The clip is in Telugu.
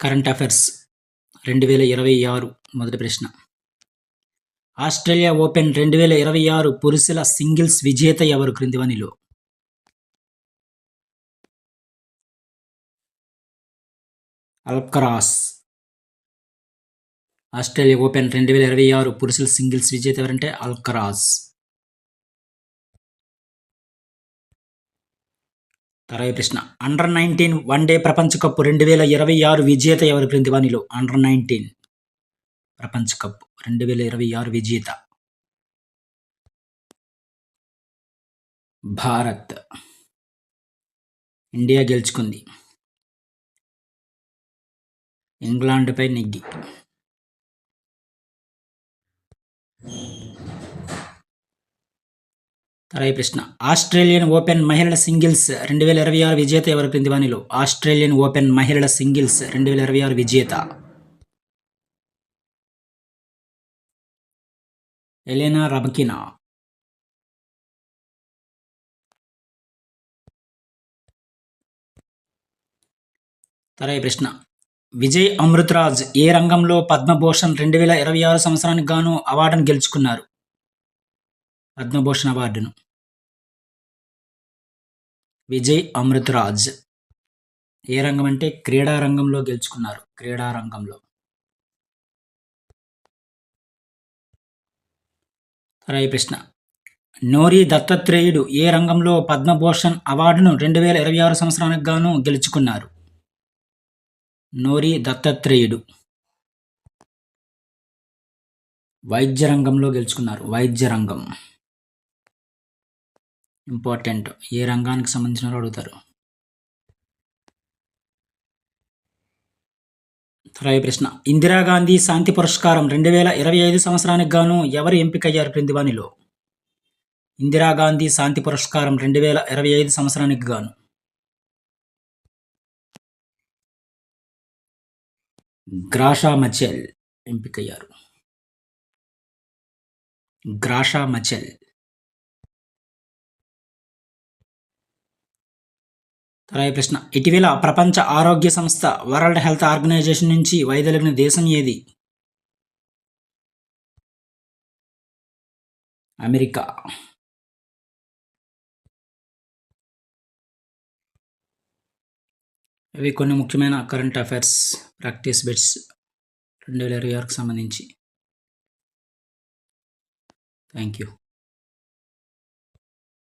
కరెంట్ అఫైర్స్ 2026 మొదటి ప్రశ్న. ఆస్ట్రేలియా ఓపెన్ 2026 పురుషుల సింగిల్స్ విజేత ఎవరు క్రింది వానిలో? అల్కరాస్. ఆస్ట్రేలియా ఓపెన్ 2026 పురుషుల సింగిల్స్ విజేత ఎవరంటే అల్కరాజ్. తర్వాత ప్రశ్న. అండర్-19 వన్డే ప్రపంచ కప్ 2026 విజేత ఎవరు క్రింది వానిలో? అండర్-19 ప్రపంచ కప్ 2026 విజేత భారత్. ఇండియా గెలుచుకుంది ఇంగ్లాండ్పై నెగ్గి. తర్వాత ప్రశ్న. ఆస్ట్రేలియన్ ఓపెన్ మహిళల సింగిల్స్ 2026 విజేత ఎవరు క్రింది వానిలో? ఆస్ట్రేలియన్ ఓపెన్ మహిళల సింగిల్స్ 2026 విజేత ఎలెనా రబకినా. తర్వాత ప్రశ్న. విజయ్ అమృతరాజ్ ఏ రంగంలో పద్మభూషణ్ 2026 సంవత్సరానికి గాను అవార్డును గెలుచుకున్నారు? పద్మభూషణ్ అవార్డును విజయ్ అమృతరాజ్ ఏ రంగం అంటే క్రీడా రంగంలో గెలుచుకున్నారు. క్రీడా రంగంలో. తర్వాత ప్రశ్న. నోరి దత్తాత్రేయుడు ఏ రంగంలో పద్మభూషణ్ అవార్డును 2026 సంవత్సరానికి గాను గెలుచుకున్నారు? నోరి దత్తాత్రేయుడు వైద్య రంగంలో గెలుచుకున్నారు. వైద్య రంగం ఇంపార్టెంట్. ఏ రంగానికి సంబంధించిన అడుగుతారు. తర్వాత ప్రశ్న. ఇందిరాగాంధీ శాంతి పురస్కారం 2025 సంవత్సరానికి గాను ఎవరు ఎంపికయ్యారు క్రింది వానిలో? ఇందిరాగాంధీ శాంతి పురస్కారం 2025 సంవత్సరానికి గాను గ్రాషా మచెల్ ఎంపికయ్యారు. గ్రాషా మచెల్. తర్వాత ప్రశ్న. ఇటీవల ప్రపంచ ఆరోగ్య సంస్థ వరల్డ్ హెల్త్ ఆర్గనైజేషన్ నుంచి వైదొలిగిన దేశం ఏది? అమెరికా. ఇవి కొన్ని ముఖ్యమైన కరెంట్ అఫైర్స్ ప్రాక్టీస్ బిట్స్ 2026కి సంబంధించి. Thank you.